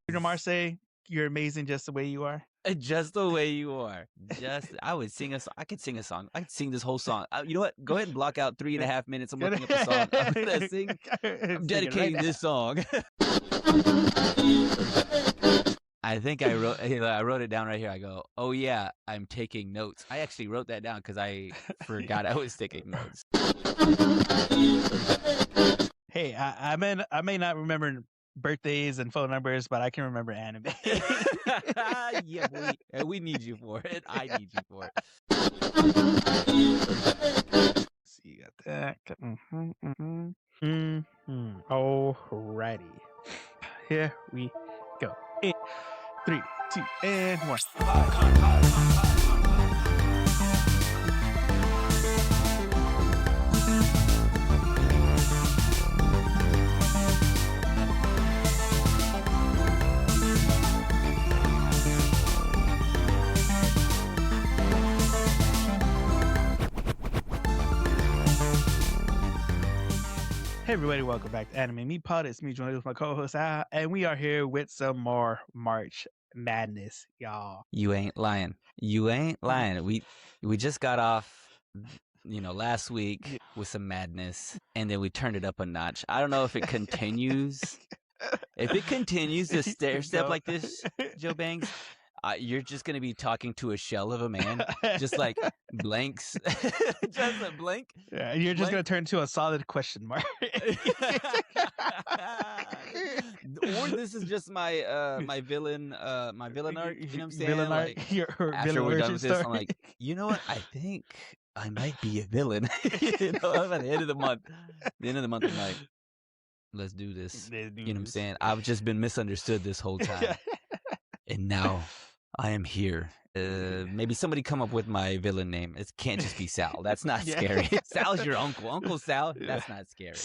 Bruno Mars say, "You're amazing just the way you are." Just the way you are. I would sing a song. I could sing a song. I could sing this whole song. You know what? Go ahead and block out 3.5 minutes. I'm looking up the song. I'm gonna sing. I'm dedicating this song. I think I wrote it down right here. I go, oh yeah, I'm taking notes. I actually wrote that down because I forgot I was taking notes. Hey, I may not remember birthdays and phone numbers, but I can remember anime. Yeah, we need you for it. I need you for it. So you got that. Alrighty. Here we go. 3, 2, and 1. Hey everybody, welcome back to Anime Meat Pod. It's me, joined with my co-host Al, and we are here with some more March Madness, y'all. You ain't lying. You ain't lying. We just got off, last week with some madness, and then we turned it up a notch. I don't know if it continues. If it continues to stair step like this, Joe Banks, you're just gonna be talking to a shell of a man, just like blanks, just a blank. Yeah, you're just gonna turn into a solid question mark. Or this is just my my villain arc. You know what I'm saying? Villain arc. Like, Your after villain we're done origin with this, I'm story. like, you know what? I think I might be a villain. By the end of the month, I'm like, let's do this. You know what I'm saying? I've just been misunderstood this whole time, and now I am here. Maybe somebody come up with my villain name. It can't just be Sal. That's not scary. Sal's your uncle. Uncle Sal. That's not scary.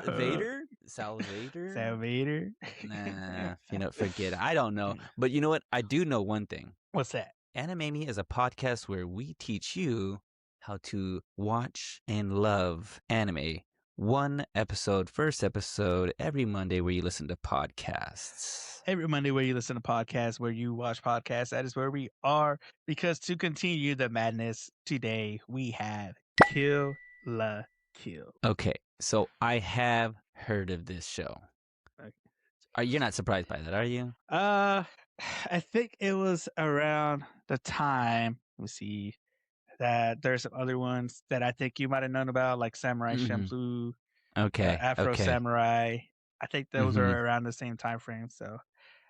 Vader? Sal Vader? Sal Vader? Nah, forget it. I don't know. But you know what? I do know one thing. What's that? Animemi is a podcast where we teach you how to watch and love anime. First episode, every Monday where you listen to podcasts. Every Monday where you listen to podcasts, where you watch podcasts, that is where we are. Because to continue the madness today, we have Kill la Kill. Okay, so I have heard of this show. Okay. You're not surprised by that, are you? I think it was around the time, let me see, that there's some other ones that I think you might have known about, like Samurai Champloo, Afro Samurai. I think those are around the same time frame. So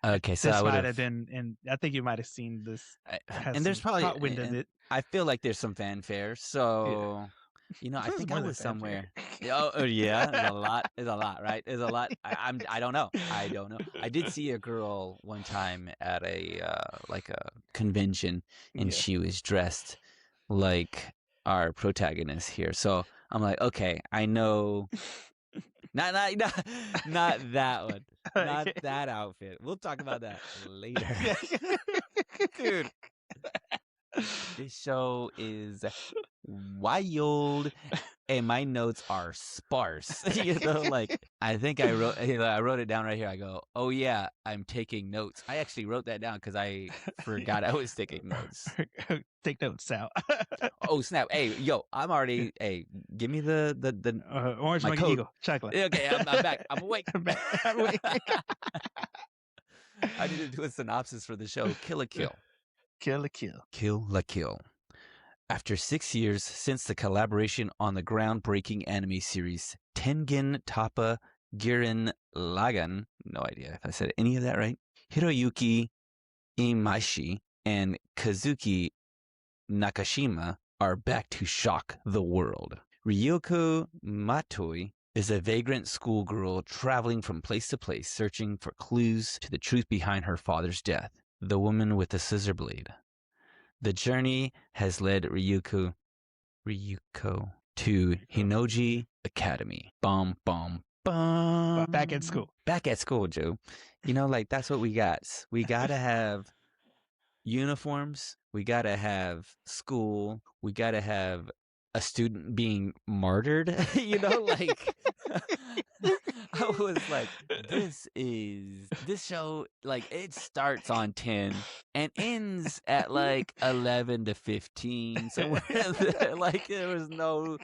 okay, so this might have been, and I think you might have seen this. And there's probably wind of it. I feel like there's some fanfare. So I think I was somewhere. Oh yeah, there's a lot, right? There's a lot. I don't know. I did see a girl one time at a like a convention, and she was dressed like our protagonist here. So I'm like, okay, I know. Not that one. Not that outfit. We'll talk about that later. Dude. This show is wild, and my notes are sparse. I think I wrote it down right here. I go, oh yeah, I'm taking notes. I actually wrote that down because I forgot I was taking notes. Take notes, Sal. Oh snap! Hey, yo, I'm already. Hey, give me the orange monkey eagle chocolate. Okay, I'm back. I'm awake. I'm awake. I need to do a synopsis for the show. Kill la Kill. Kill la Kill. Kill la Kill. After 6 years since the collaboration on the groundbreaking anime series Tengen Toppa Gurren Lagann, no idea if I said any of that right, Hiroyuki Imaishi and Kazuki Nakashima are back to shock the world. Ryoko Matoi is a vagrant schoolgirl traveling from place to place searching for clues to the truth behind her father's death. The woman with the scissor blade. The journey has led Ryuko to Hinoji Academy. Bum, bum, bum. Back at school. Back at school, Joe. That's what we got. We got to have uniforms. We got to have school. We got to have a student being martyred. I was like, this show, like, it starts on 10 and ends at like 11 to 15. Somewhere like there's no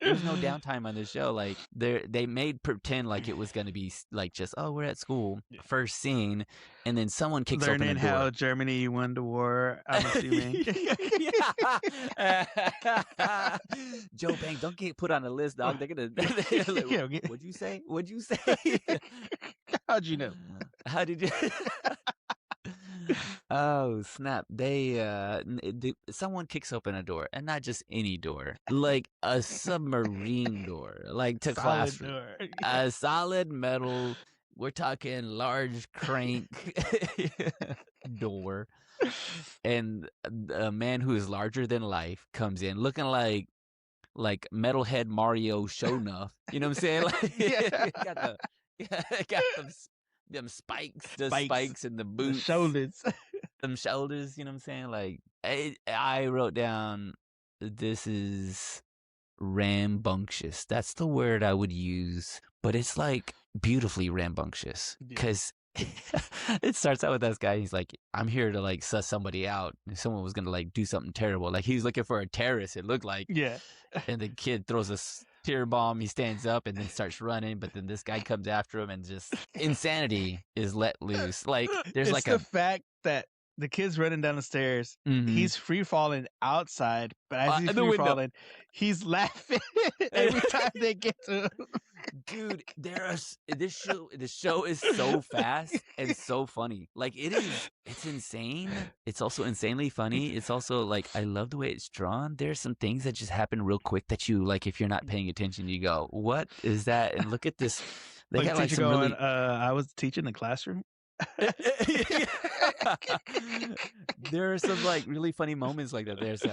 downtime on this show. Like they made pretend like it was going to be like just, oh, we're at school, first scene, and then someone kicks open a door. How Germany won the war, I'm assuming. Joe Bang, don't get put on the list, dog. They're gonna like, what'd you say? What'd you say? How'd you know? How did you Oh snap! Someone kicks open a door, and not just any door, like a submarine door, like to classroom, a solid metal. We're talking large crank door, and a man who is larger than life comes in, looking like metalhead Mario Shonuff. You know what I'm saying? Like, got them spikes, the spikes and the boots, the shoulders, them shoulders. You know what I'm saying? Like, I wrote down, this is rambunctious. That's the word I would use, but it's like beautifully rambunctious, because it starts out with this guy. He's like, I'm here to like suss somebody out. If someone was gonna like do something terrible, like he's looking for a terrorist, it looked like. Yeah. And the kid throws a tear bomb. He stands up and then starts running, but then this guy comes after him, and just insanity is let loose. Like there's it's the fact that the kid's running down the stairs. Mm-hmm. He's free falling outside, but as he's free falling, he's laughing every time they get to him. Dude, this show is so fast and so funny. Like it's insane. It's also insanely funny. It's also like, I love the way it's drawn. There's some things that just happen real quick that you like, if you're not paying attention, you go, what is that? And look at this. They got like some really... I was teaching the classroom. There are some like really funny moments like that. There's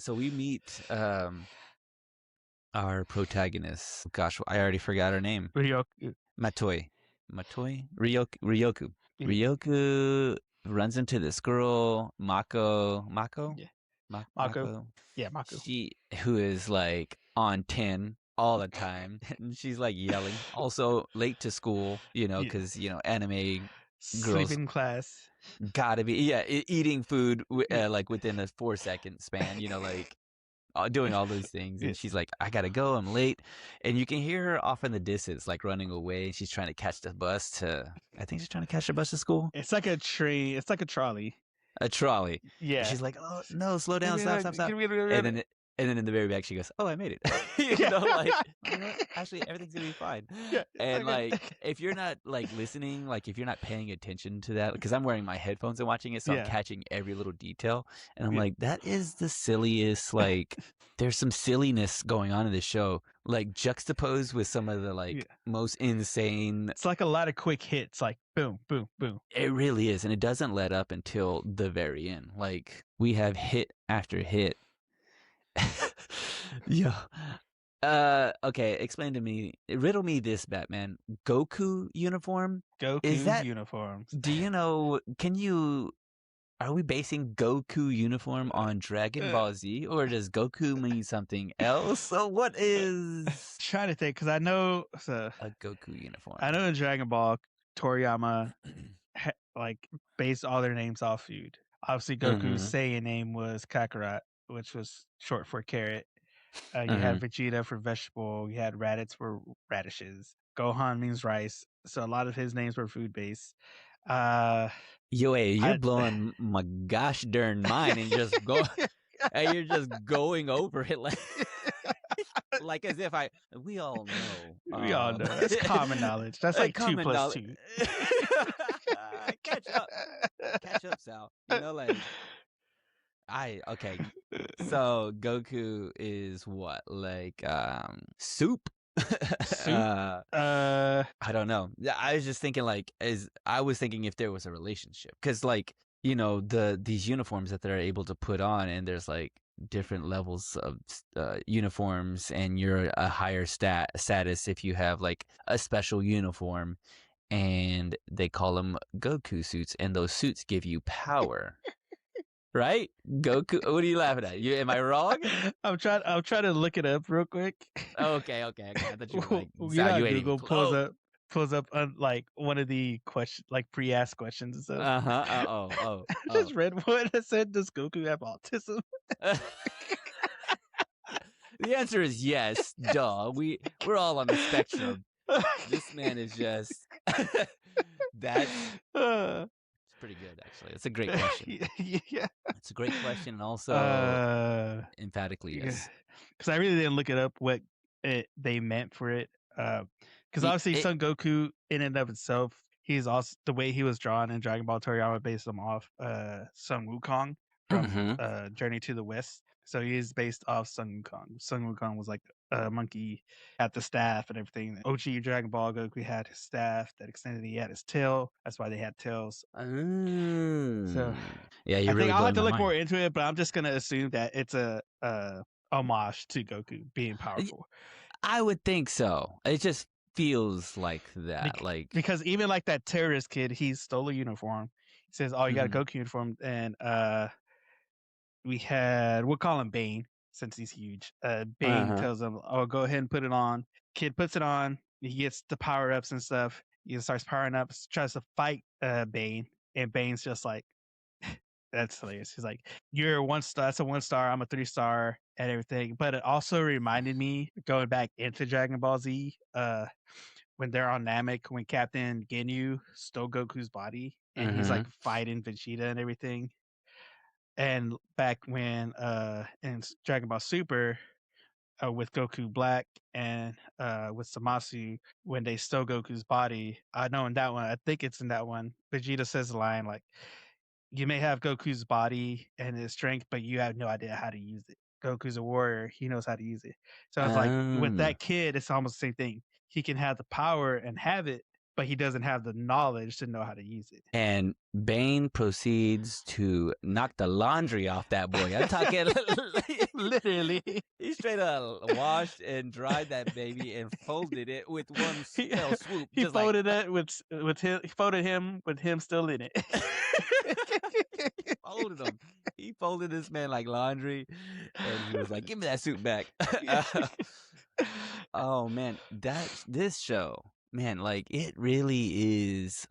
so we meet our protagonist. Gosh, I already forgot her name. Ryoku. Matoi. Ryoku. Yeah. Ryoku runs into this girl, Mako. Yeah. Mako. Yeah, Mako. Who is like on 10 all the time, and she's like yelling. Also late to school, because anime girls, sleeping class, gotta be eating food like within a 4-second span, like doing all those things. And she's like, I gotta go, I'm late. And you can hear her off in the distance, like running away. She's trying to catch the bus to school. It's like a train. It's like a trolley. Yeah. And she's like, oh no, slow down, stop. And then in the very back, she goes, oh, I made it. Actually, everything's going to be fine. Yeah, and like, if you're not like listening, like if you're not paying attention to that, because I'm wearing my headphones and watching it, so I'm catching every little detail. And I'm like, that is the silliest, like, there's some silliness going on in this show, like juxtaposed with some of the like most insane. It's like a lot of quick hits, like boom, boom, boom. It really is. And it doesn't let up until the very end. Like, we have hit after hit. Yeah. Okay, explain to me, riddle me this, Batman. Goku uniform? Uniforms. Do you know, are we basing Goku uniform on Dragon Ball Z, or does Goku mean something else? So what is... trying to think, because I know... a Goku uniform. I know in Dragon Ball, Toriyama like based all their names off food. Obviously, Goku's Saiyan name was Kakarot, which was short for carrot. You had Vegeta for vegetable. You had Raditz for radishes. Gohan means rice. So a lot of his names were food based. You're blowing my gosh darn mind and just go. And you're just going over it like as if we all know. We all know. That's common knowledge. That's like 2 plus 2. Catch up, Sal. Okay. So Goku is what? Like soup? Soup? I don't know. I was just thinking if there was a relationship, because like, these uniforms that they're able to put on, and there's like different levels of uniforms, and you're a higher status if you have like a special uniform, and they call them Goku suits, and those suits give you power. right? Goku. What are you laughing at? Am I wrong? I'm trying to look it up real quick. Okay. I thought you were like Google pulls up like one of the question, like pre-asked questions and stuff. Oh. I just read one that said, "Does Goku have autism?" The answer is yes. Duh. We're all on the spectrum. This man is just that's pretty good, actually. It's a great question. Yeah, it's a great question, and also emphatically yes. Because I really didn't look it up what they meant for it. Because obviously Son Goku in and of itself, he's also the way he was drawn in Dragon Ball Toriyama based him off Sun Wukong from Journey to the West. So he is based off Sun Wukong. Sun Wukong was like a monkey, had the staff and everything. OG Dragon Ball Goku had his staff that extended. He had his tail. That's why they had tails. So yeah, I think I'll have to look more into it, but I'm just gonna assume that it's a homage to Goku being powerful. I would think so. It just feels like that, because even like that terrorist kid, he stole a uniform. He says, "Oh, you got a Goku uniform," and we'll call him Bane since he's huge. Bane tells him, "Oh, go ahead and put it on." Kid puts it on. He gets the power ups and stuff. He starts powering up, tries to fight Bane, and Bane's just like, that's hilarious. He's like, "You're a 1 star. That's a 1 star. I'm a 3 star," and everything. But it also reminded me going back into Dragon Ball Z, when they're on Namek, when Captain Ginyu stole Goku's body, and he's like fighting Vegeta and everything. And back when in Dragon Ball Super, with Goku Black and with Zamasu, when they stole Goku's body, I know in that one, I think it's in that one, Vegeta says the line like, "You may have Goku's body and his strength, but you have no idea how to use it. Goku's a warrior. He knows how to use it." So it's like with that kid, it's almost the same thing. He can have the power and have it, but he doesn't have the knowledge to know how to use it. And Bane proceeds to knock the laundry off that boy. I'm talking literally. He straight up washed and dried that baby and folded it with one fell swoop. He folded it with him. He folded him with him still in it. Folded him. He folded this man like laundry, and he was like, "Give me that suit back." Oh man, this show, man, like it really is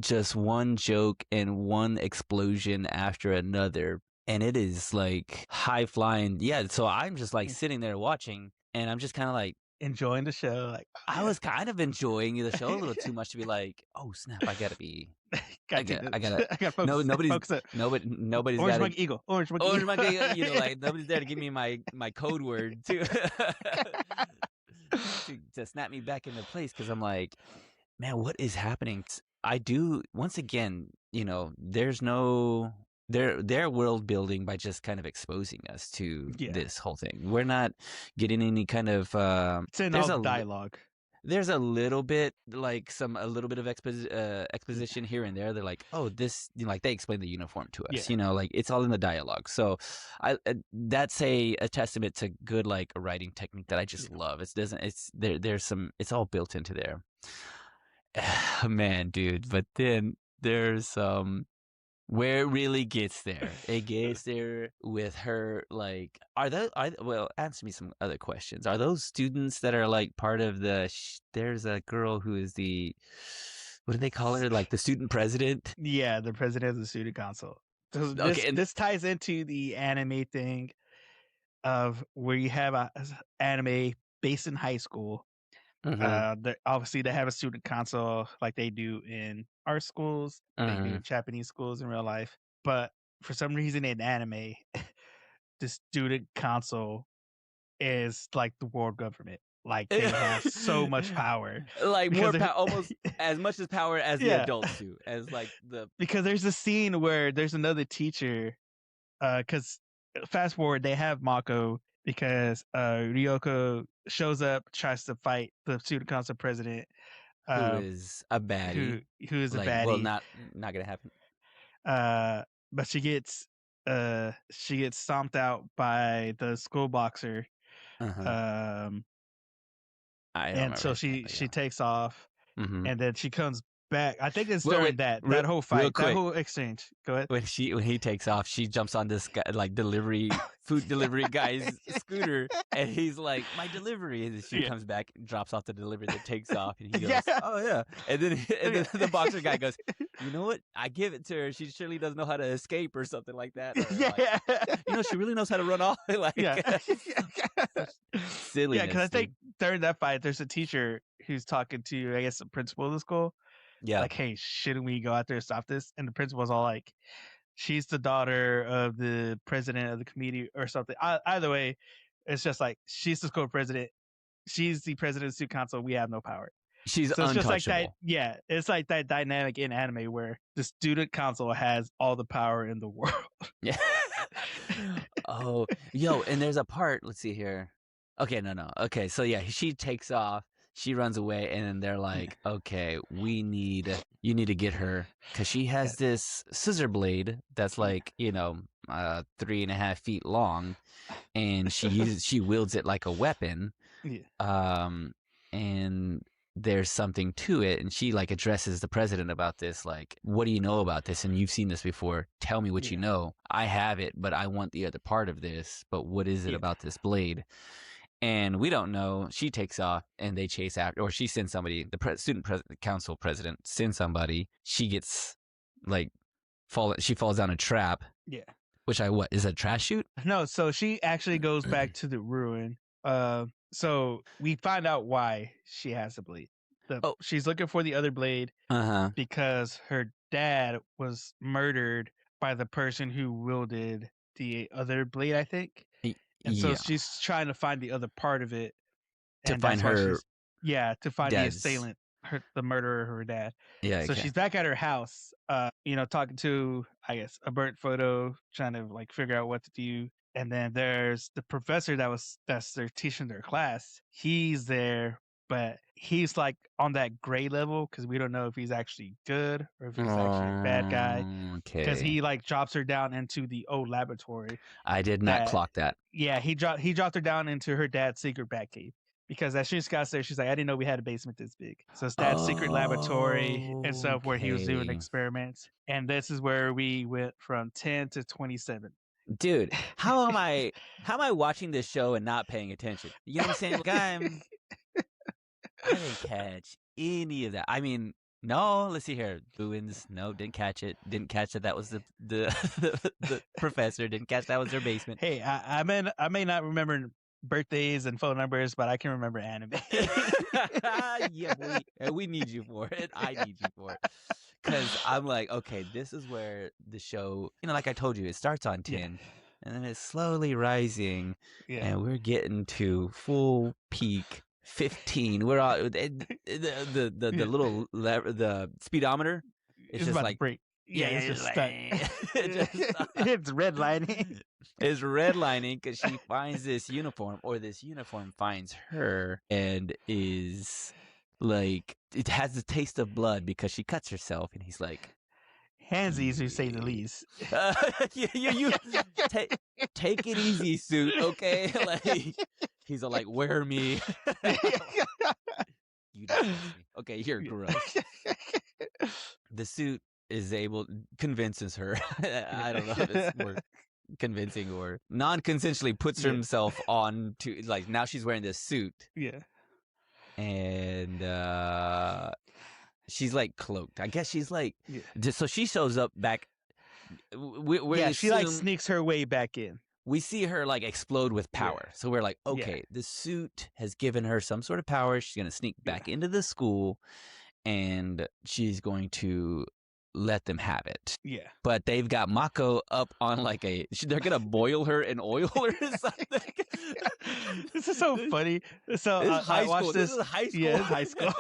just one joke and one explosion after another, and it is like high flying. Yeah, so I'm just like sitting there watching, and I'm just kind of like enjoying the show. Like I was kind of enjoying the show a little too much to be like, "Oh snap, I gotta be." I gotta focus. Nobody's Orange got Monkey Eagle. Orange Monkey Eagle. You know, like nobody's there to give me my code word to snap me back into place, because I'm like, man, what is happening? I do, once again, you know, there's no their world building by just kind of exposing us to this whole thing. We're not getting any kind of it's in all the dialogue. There's a little bit like a little bit of exposition here and there. They're like, "Oh, this," you know, like they explain the uniform to us. You know, like it's all in the dialogue. So, that's a testament to good like writing technique that I just love. It's all built into there. Man, dude. But then there's where it really gets there. It gets there with her, like, well, answer me some other questions. Are those students that are like part of there's a girl who is what do they call her? Like the student president? Yeah, the president of the student council. This ties into the anime thing of where you have an anime based in high school. Obviously they have a student council like they do in art schools, they do in Japanese schools in real life, but for some reason in anime the student council is like the world government. Like they have so much power, like more almost as much as power as the adults do, because there's a scene where there's another teacher, because fast forward, they have Mako because Ryoko shows up, tries to fight the student council president, who is a baddie. Who is a baddie? Well, not gonna happen. But she gets stomped out by the school boxer. And so she takes off, and then she comes back. I think it's during that whole fight, that whole exchange. Go ahead. When he takes off, she jumps on this guy, like food delivery guy's scooter, and he's like, "My delivery!" And she comes back, drops off the delivery, that takes off, and he goes, "Oh yeah." And then the boxer guy goes, "You know what? I give it to her. She surely doesn't know how to escape or something like that." Or like, she really knows how to run off. Like, silly. Yeah, because I think during that fight, there's a teacher who's talking to, I guess, the principal of the school. Yeah. Like, hey, shouldn't we go out there and stop this? And the principal's all like, she's the daughter of the president of the committee or something. Either way, it's just like, she's the school president. She's the president of the student council. We have no power. She's so it's untouchable. Just like that. Yeah. It's like that dynamic in anime where the student council has all the power in the world. Yeah. Oh, and there's a part. Let's see here. Okay, no. Okay, so yeah, she takes off. She runs away, and then they're like, "Okay, you need to get her because she has this scissor blade that's like 3.5 feet long, and she wields it like a weapon. Yeah. And there's something to it, and she like addresses the president about this, like, what do you know about this? And you've seen this before. Tell me what you know. I have it, but I want the other part of this. But what is it about this blade?" And we don't know. She takes off, and they chase after, or she sends somebody. The student council president sends somebody. She gets she falls down a trap. Yeah. Which is that a trash chute? No. So she actually goes back to the ruin. So we find out why she has a blade. She's looking for the other blade because her dad was murdered by the person who wielded the other blade, I think. And so she's trying to find the other part of it. To find her. To find the assailant, the murderer of her dad. Yeah. So she's back at her house, talking to, I guess, a burnt photo, trying to like figure out what to do. And then there's the professor that's they're teaching their class. He's there, but he's like on that gray level because we don't know if he's actually good or if he's actually a bad guy. Okay. Because he like drops her down into the old laboratory. I did not clock that. Yeah, he dropped her down into her dad's secret bat cave. Because as she got there, she's like, I didn't know we had a basement this big. So it's dad's secret laboratory and stuff where he was doing experiments. And this is where we went from 10 to 27. Dude, how am I watching this show and not paying attention? You know what I'm saying? Like, I didn't catch any of that. I mean, no, let's see here. Ruins, no, didn't catch it. Didn't catch that was the the professor. Didn't catch that was their basement. Hey, I may not remember birthdays and phone numbers, but I can remember anime. Yeah, we need you for it. I need you for it. Because I'm like, okay, this is where the show, like I told you, it starts on 10, and then it's slowly rising, and we're getting to full peak 15. We're all the little the speedometer. It's just like break. It's just stuck. It's redlining. It's redlining because she finds this uniform, or this uniform finds her, and is like, it has the taste of blood because she cuts herself, and he's like, handsies, to say the least. You take it easy, suit, okay? Like, he's all like, wear me. You don't me. Okay, you're gross. The suit convinces her. I don't know if it's more convincing or non-consensually puts himself on to, like, now she's wearing this suit. Yeah. And she's like cloaked. I guess she's like, so she shows up back. She like sneaks her way back in. We see her like explode with power. So we're like, okay, the suit has given her some sort of power. She's going to sneak back into the school, and she's going to let them have it. Yeah. But they've got Mako up on like they're going to boil her in oil or something. This is so funny. So I watched this. This is high school. Yeah, it's high school.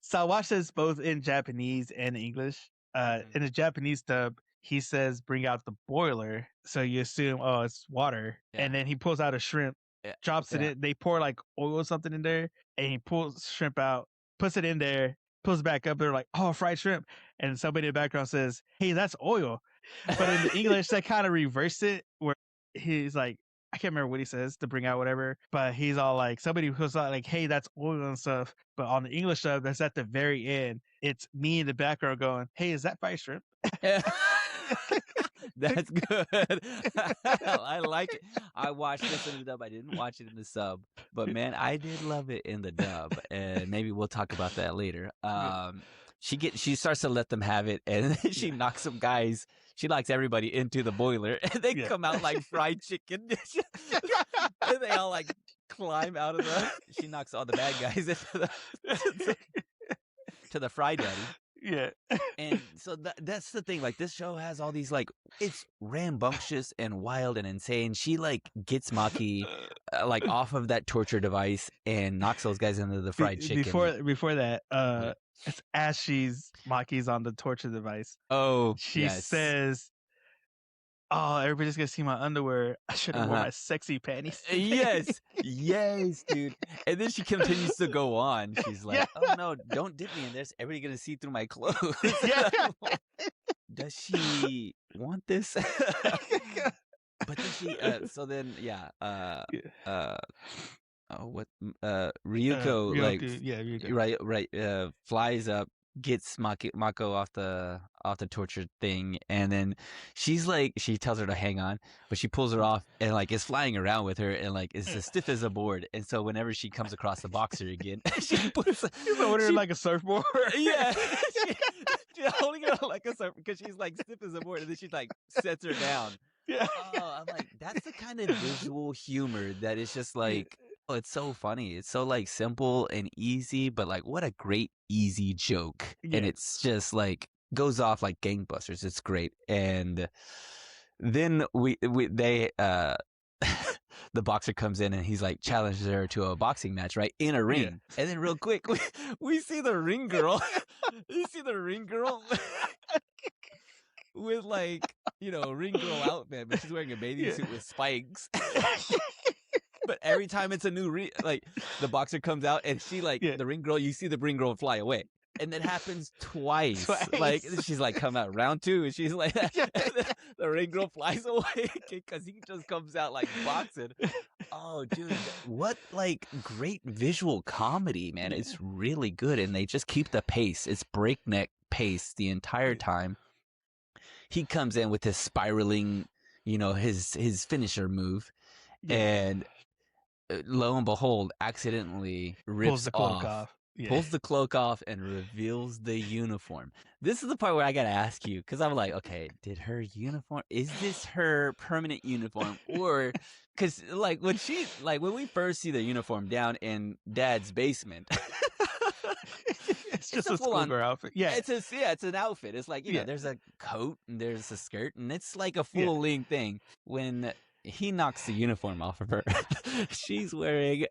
So I watched this both in Japanese and English. In the Japanese dub, he says, bring out the boiler. So you assume, oh, it's water. Yeah. And then he pulls out a shrimp, drops it in. They pour like oil or something in there, and he pulls shrimp out, puts it in there, pulls it back up. They're like, oh, fried shrimp. And somebody in the background says, hey, that's oil. But in the English, they kind of reverse it, where he's like, I can't remember what he says to bring out whatever, but he's all like, somebody who's like, hey, that's oil and stuff. But on the English sub, that's at the very end. It's me in the background going, hey, is that fried shrimp? That's good. I like it. I watched this in the dub. I didn't watch it in the sub, but man, I did love it in the dub, and maybe we'll talk about that later. She starts to let them have it, and then she knocks some guys. She knocks everybody into the boiler, and they come out like fried chicken. And they all like climb out of the. She knocks all the bad guys into the fry daddy. Yeah. And so that's the thing. Like, this show has all these, like, it's rambunctious and wild and insane. She, like, gets Maki, like, off of that torture device and knocks those guys into the fried chicken. Before that, it's as Maki's on the torture device. Oh, she says, oh, everybody's gonna see my underwear. I should have worn my sexy panties today. Yes, dude. And then she continues to go on. She's like, oh no, don't dip me in this. Everybody gonna see through my clothes. Does she want this? But then she so then Ryuko, like Ryuko. right flies up, gets Mako off the torture thing, and then she's like, she tells her to hang on, but she pulls her off and like is flying around with her and like is as stiff as a board. And so whenever she comes across the boxer again, she puts her like a surfboard. Yeah, she's holding her like a surfboard because she's like stiff as a board, and then she like sets her down. Yeah. Oh, I'm like, that's the kind of visual humor that is just like, oh, it's so funny. It's so like simple and easy, but like what a great easy joke. Yeah. And it's just like goes off like gangbusters. It's great. And then they the boxer comes in and he's like challenges her to a boxing match, right? In a ring. Yeah. And then real quick, we see the ring girl. You see the ring girl with like, ring girl outfit, but she's wearing a bathing suit with spikes. But every time it's a new like the boxer comes out and she like the ring girl, you see the ring girl fly away. And that happens twice. Like she's like come out round 2 and she's like the ring girl flies away because he just comes out like boxing. Oh dude, what like great visual comedy, man. It's really good, and they just keep the pace. It's breakneck pace the entire time. He comes in with his spiraling, his finisher move, and lo and behold, accidentally rips pulls the cloak off and reveals the uniform. This is the part where I gotta ask you, because I'm like, okay, is this her permanent uniform? Or because like when we first see the uniform down in Dad's basement. It's just a schoolgirl outfit. Yeah. It's an outfit. It's like, there's a coat and there's a skirt, and it's like a full length thing. When he knocks the uniform off of her, she's wearing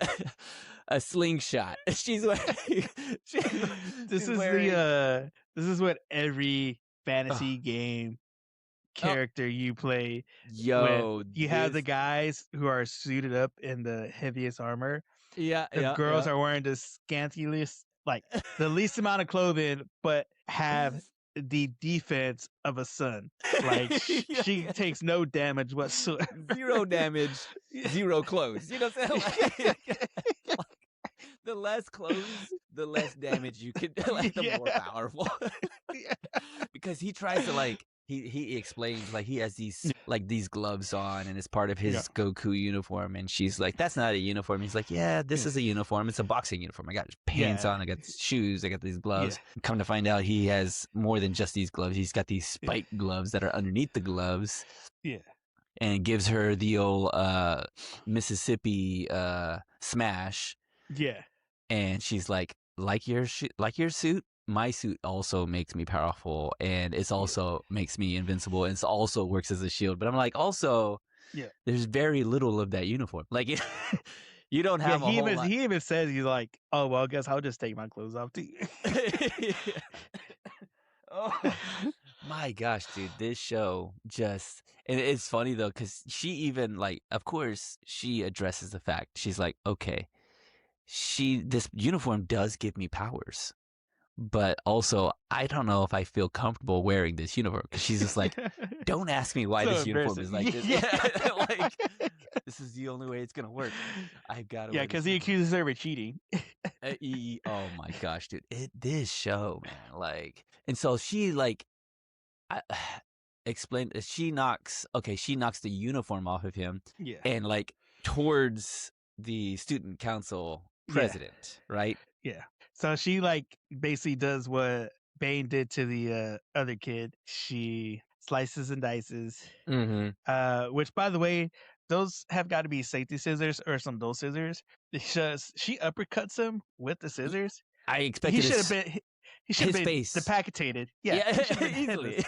a slingshot. She's wearing This is what every fantasy game character you play. You have the guys who are suited up in the heaviest armor. The girls are wearing the scantiest, like the least amount of clothing, but have the defense of a son. Like she takes no damage whatsoever. 0 damage, 0 clothes. You know what I'm saying? Like, the less clothes, the less damage you can, like the more powerful. Because he tries to like, he explains like he has these gloves on and it's part of his Goku uniform, and she's like, that's not a uniform. He's like, this is a uniform. It's a boxing uniform. I got pants on, I got shoes, I got these gloves. Come to find out, he has more than just these gloves. He's got these spiked gloves that are underneath the gloves. And gives her the old Mississippi smash. And she's like your suit, my suit also makes me powerful, and it's also makes me invincible, and it also works as a shield. But I'm like, also, there's very little of that uniform. Like, you don't have a whole lot. He even says, he's like, oh, well, I guess I'll just take my clothes off too. Oh, my gosh, dude, this show just, and it's funny though, because she even like, of course, she addresses the fact. She's like, okay, this uniform does give me powers, but also I don't know if I feel comfortable wearing this uniform, because she's just like, don't ask me why this uniform is like this. Like, this is the only way it's gonna work. I gotta. Yeah, because he accuses her of cheating. Oh my gosh, dude! This show, man, like, and so she like, explained. She knocks the uniform off of him, and like towards the student council president, right? Yeah. So she like basically does what Bane did to the other kid. She slices and dices. Which, by the way, those have got to be safety scissors or some dull scissors. Because she uppercuts him with the scissors. I expected he should have been. He should have been decapitated. Yeah, easily.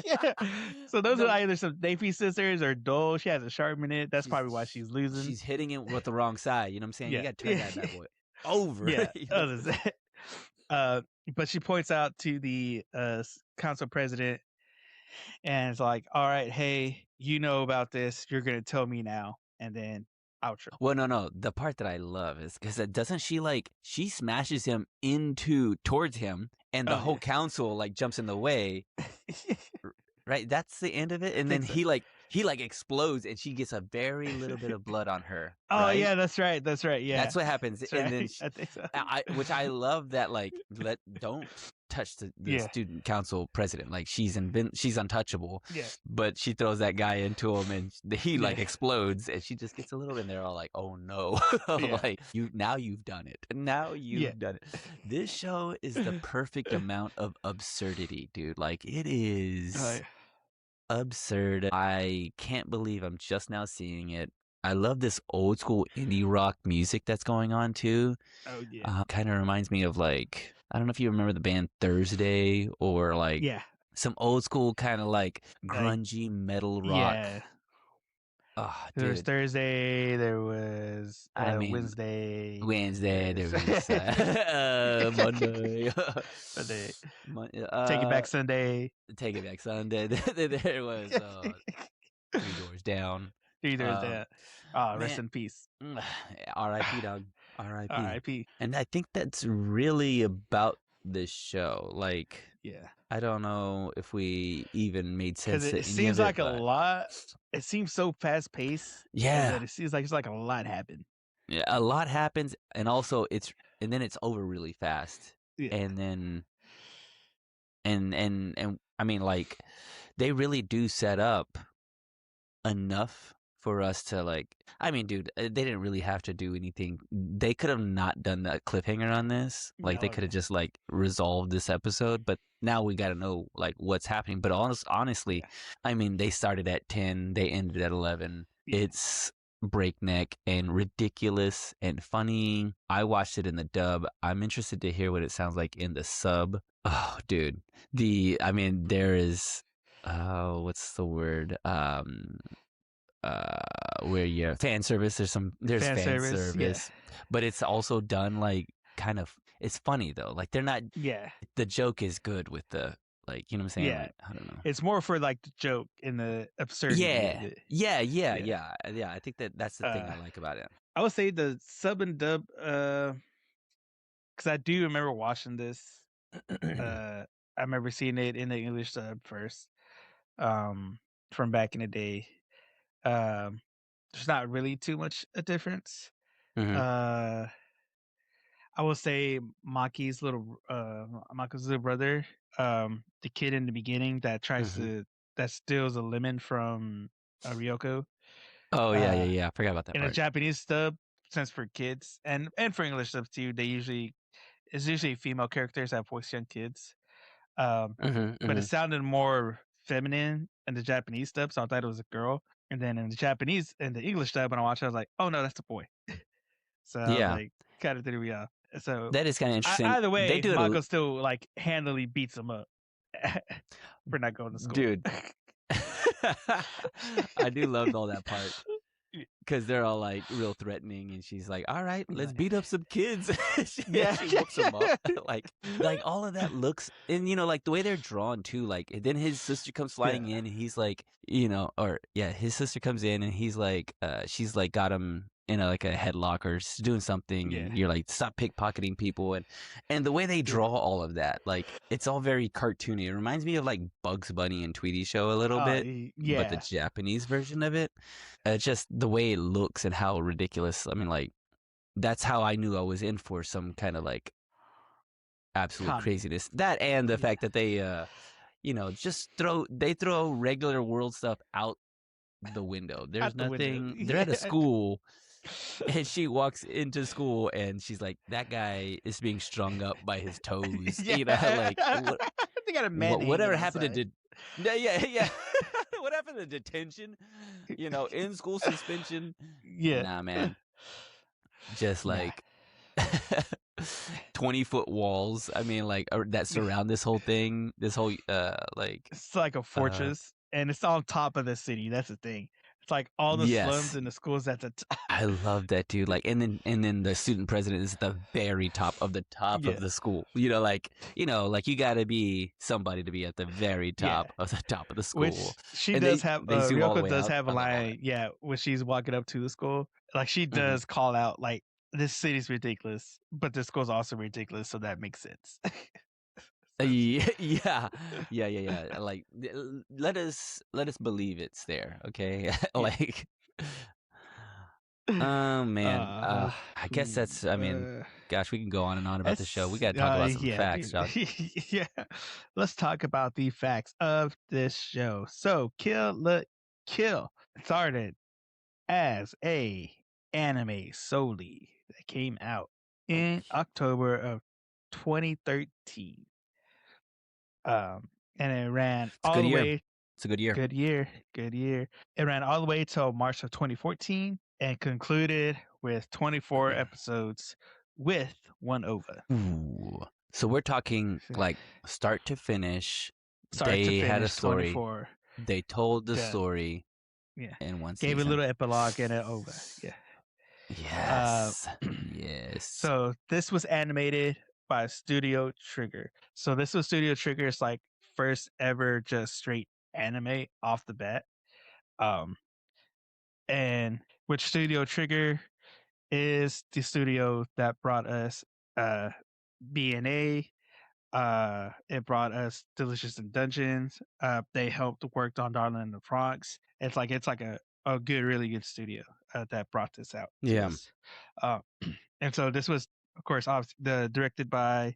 Yeah. So those are either some safety scissors or dull. She has a sharp in it. That's probably why she's losing. She's hitting it with the wrong side. You know what I'm saying? You got to turn that bad boy over. Yeah. But she points out to the council president, and it's like, all right, hey, you know about this. You're going to tell me now. And then outro. Well, no. The part that I love is because doesn't she she smashes him towards him, and the whole council like jumps in the way. Right? That's the end of it. And then he explodes, and she gets a very little bit of blood on her. Oh, right? yeah, that's right. Yeah. That's what happens. That's and right. then I think so. Which I love that, like, don't touch the student council president. Like, she's untouchable. Yeah. But she throws that guy into him, and he like explodes, and she just gets a little, and they're all like, oh no. Like, you've done it. Now you've done it. This show is the perfect amount of absurdity, dude. Like, it is absurd. I can't believe I'm just now seeing it. I love this old school indie rock music that's going on too. Oh yeah. Kind of reminds me of like, I don't know if you remember the band Thursday, or like some old school kind of like grungy metal rock. Yeah. Oh, there was Thursday. There was Wednesday. There was Monday. Take It Back Sunday. Take It Back Sunday. There was 3 Doors Down. 3 Doors Down. Rest in peace. R.I.P. dog. R.I.P. R.I.P. And I think that's really about this show. Like, I don't know if we even made sense. Because it seems like a lot. It seems so fast paced. Yeah. It seems like it's like a lot happened. Yeah, a lot happens, and also it's over really fast. Yeah. And then and I mean, like, they really do set up enough for us to like. I mean, dude, they didn't really have to do anything. They could have not done that cliffhanger on this. Like, they could have just like resolved this episode. But now we got to know like what's happening. But honestly, I mean, they started at 10, they ended at 11. Yeah. It's breakneck and ridiculous and funny. I watched it in the dub. I'm interested to hear what it sounds like in the sub. Oh, dude, there is what's the word? Where fan service. There's fan service, but it's also done like kind of. It's funny though. Like, they're not. Yeah. The joke is good with the, like, you know what I'm saying? Yeah. Like, I don't know. It's more for like the joke and the absurdity. Yeah. I think that's the thing I like about it. I would say the sub and dub, because I do remember watching this. I remember seeing it in the English sub first, from back in the day. There's not really too much a difference. I will say Maki's little brother, the kid in the beginning that tries that steals a lemon from Ryoko. Oh yeah. I forgot about that. In a Japanese dub, since for kids and for English stuff too, it's usually female characters that voice young kids. But it sounded more feminine in the Japanese dub, so I thought it was a girl. And then in the English dub, when I watched it, I was like, oh no, that's a boy. So like, kind of threw me off. So that is kind of interesting. Either way, Mako still like handily beats him up for not going to school. Dude, I do love all that part. Because they're all like real threatening, and she's like, "All right, let's beat up some kids." she whoops them up. like all of that looks, and like the way they're drawn too. Like, and then his sister comes flying in, and he's like, his sister comes in, and he's like, she's like got him in like a headlock or doing something, and you're like, stop pickpocketing people, and the way they draw all of that, like it's all very cartoony. It reminds me of like Bugs Bunny and Tweety Show a little bit, but the Japanese version of it. Just the way it looks and how ridiculous. I mean, like that's how I knew I was in for some kind of like absolute craziness. That and the fact that they, just throw regular world stuff out the window. There's nothing. They're at a school, and she walks into school, and she's like, "That guy is being strung up by his toes." Like they got a whatever happened to yeah. What happened to detention? In school suspension. Yeah, nah, man. Just like 20-foot walls. I mean, like that surround this whole thing. This whole like it's like a fortress, and it's on top of the city. That's the thing. It's like all the slums and the schools at the top. I love that, dude. Like, and then the student president is at the very top of the school. Like you gotta be somebody to be at the very top of the top of the school. Which she does have. Ryoko does have a line. Yeah, when she's walking up to the school, like she does call out like, "This city's ridiculous, but this school's also ridiculous," so that makes sense. Yeah. Like, let us believe it's there, okay? Like, oh man, I guess that's. I mean, gosh, we can go on and on about the show. We got to talk about some facts, Josh. Yeah, let's talk about the facts of this show. So, Kill la Kill started as a anime solely that came out in October of 2013. And it ran all the way. It's a good year. Good year. It ran all the way till March of 2014 and concluded with 24 episodes with one OVA. Ooh. So we're talking like start to finish. They had a story. 24. They told the story. Yeah. In one season. Gave a little epilogue and an OVA. Yeah. Yes. Yes. So this was animated by Studio Trigger. So this was Studio Trigger's like first ever just straight anime off the bat. And which Studio Trigger is the studio that brought us BNA. It brought us Delicious in Dungeons. They helped worked on Darling in the Bronx. It's like a good, really good studio that brought this out. Yeah. And so this was, of course, directed by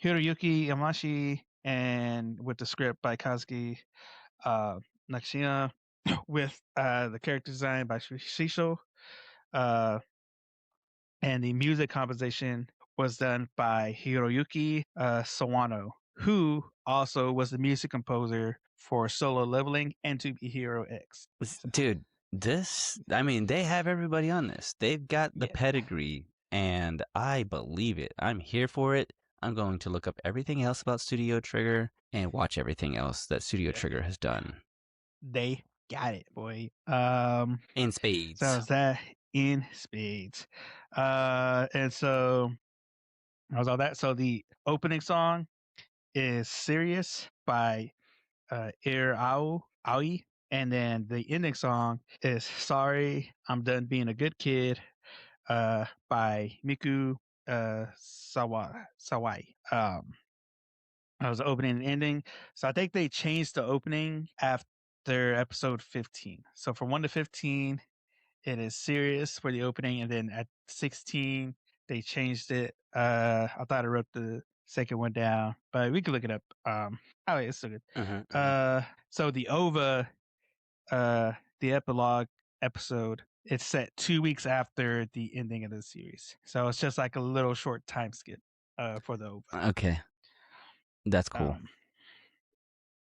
Hiroyuki Yamashi and with the script by Kazuki Nakashima, with the character design by Shisho. And the music composition was done by Hiroyuki Sawano, who also was the music composer for Solo Leveling and To Be Hero X. Dude, they have everybody on this. They've got the pedigree, and I believe it. I'm here for it. I'm going to look up everything else about Studio Trigger and watch everything else that Studio Trigger has done. They got it, boy. In spades. So that in spades. And so that was all that. So the opening song is Serious by Aoi. And then the ending song is Sorry, I'm Done Being a Good Kid by Miku Sawai. That was the opening and ending. So I think they changed the opening after episode 15. So from 1 to 15, it is Serious for the opening. And then at 16, they changed it. I thought I wrote the second one down, but we can look it up. It's so good. So the OVA, the epilogue episode, it's set 2 weeks after the ending of the series. So it's just like a little short time skip for the OVA. Okay. That's cool.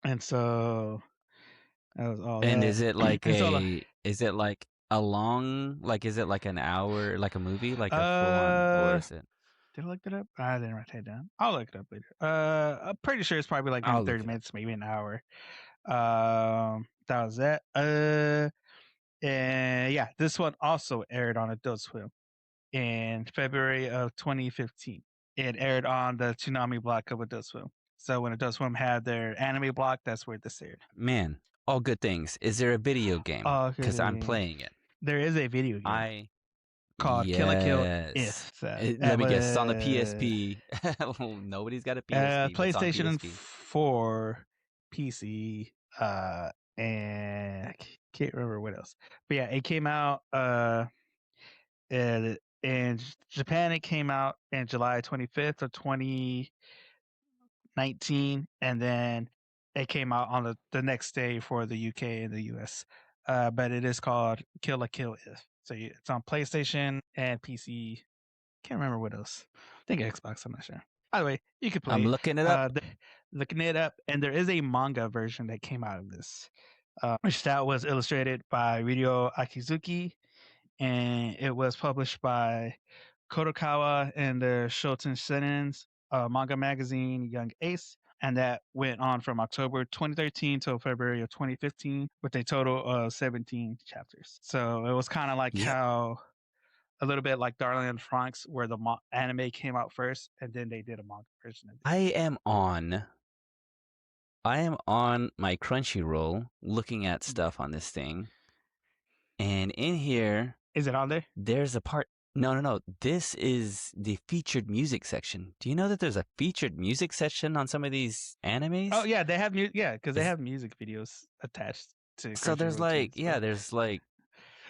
And so that was all. And is it like is it like a long, like, is it like an hour, like a movie, like a full-on, or is it? Did I look it up? I didn't write that down. I'll look it up later. I'm pretty sure it's probably like 30 minutes, maybe an hour. That was that. And yeah, this one also aired on Adult Swim in February of 2015. It aired on the Toonami block of Adult Swim. So when Adult Swim had their anime block, that's where this aired. Man, all good things. Is there a video game? Because I'm playing it. There is a video game. called Kill la Kill Yes. If. So Let me guess. It's on the PSP. Nobody's got a PSP, but it's on PlayStation PSP. 4, PC, and I can't remember what else. But yeah, it came out in Japan. It came out in July 25th of 2019, and then it came out on the next day for the UK and the US. But it is called Kill la Kill If. So it's on PlayStation and PC. Can't remember what else. I think Xbox. I'm not sure. By the way, you could play. I'm looking it up. Looking it up, and there is a manga version that came out of this, which that was illustrated by Ryo Akizuki, and it was published by Kodokawa and the Shoten Senen's manga magazine Young Ace, and that went on from October 2013 till February of 2015 with a total of 17 chapters. So it was kind of like how a little bit like Darling in Franxx, where the anime came out first, and then they did a manga version. I am on my Crunchyroll looking at stuff on this thing, and in here, is it on there? There's a part. No. This is the featured music section. Do you know that there's a featured music section on some of these animes? Oh yeah, they have because they have music videos attached to. So there's like there's like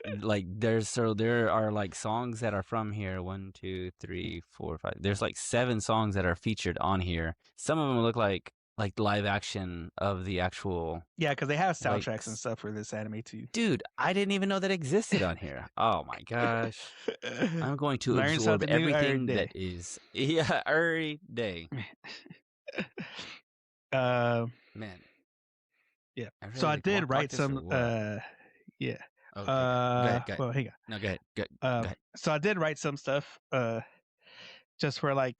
there are like songs that are from here. 1, 2, 3, 4, 5. There's like 7 songs that are featured on here. Some of them look like live action of the actual. Yeah, because they have soundtracks and stuff for this anime too. Dude, I didn't even know that existed on here. Oh my gosh. I'm going to absorb everything that is. Yeah, every day. Man. Yeah. So I did write some yeah. Okay, go ahead. Well, hang on. No, go ahead. So I did write some stuff just for like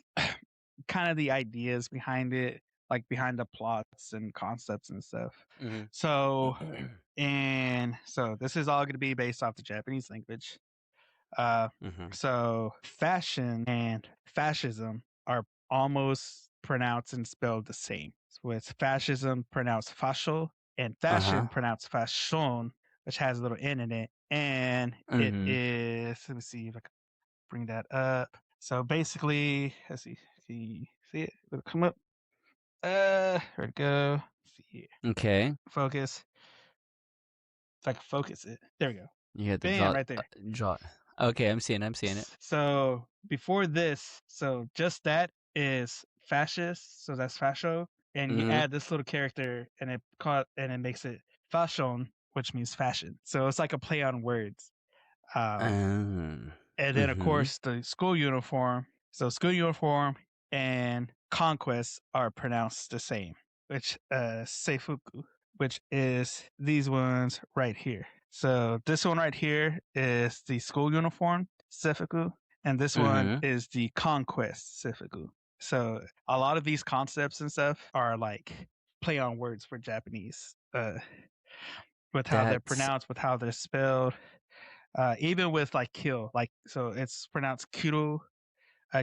kind of the ideas behind it, like behind the plots and concepts and stuff. Mm-hmm. So this is all going to be based off the Japanese language. So fashion and fascism are almost pronounced and spelled the same. So it's fascism pronounced fascio and fashion pronounced fashion, which has a little N in it. And it is, let me see if I can bring that up. So basically, let's see it? Will it come up? Where'd it go? Let's see here. Okay. Focus. If I can focus it. There we go. You had the Bam, right there. Draw. Okay, I'm seeing it. So before this, so just that is fascist. So that's fascio. And you add this little character and it makes it fashion, which means fashion. So it's like a play on words. And then, of course, the school uniform. So school uniform and conquest are pronounced the same, which seifuku, which is these ones right here. So this one right here is the school uniform, seifuku, and this one is the conquest, seifuku. So a lot of these concepts and stuff are like play on words for Japanese, with how they're pronounced, with how they're spelled, even with like kill, like so it's pronounced kiru,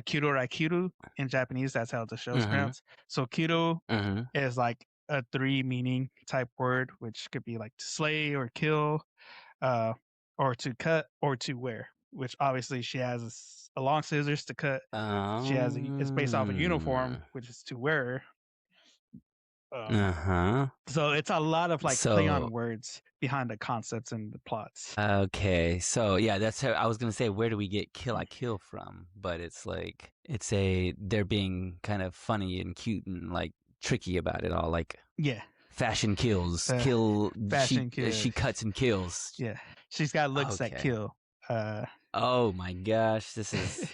kiru in Japanese. That's how the show's pronounced. So kiru is like a 3 meaning type word, which could be like to slay or kill, or to cut or to wear. Which obviously she has a long scissors to cut. She has it's based off a uniform, which is to wear. So it's a lot of like play on words behind the concepts and the plots. Okay, so yeah, that's how I was gonna say. Where do we get Kill la Kill from? But it's like they're being kind of funny and cute and like tricky about it all. Like fashion kills, fashion kills. She cuts and kills. Yeah, she's got looks that kill. Oh my gosh, this is.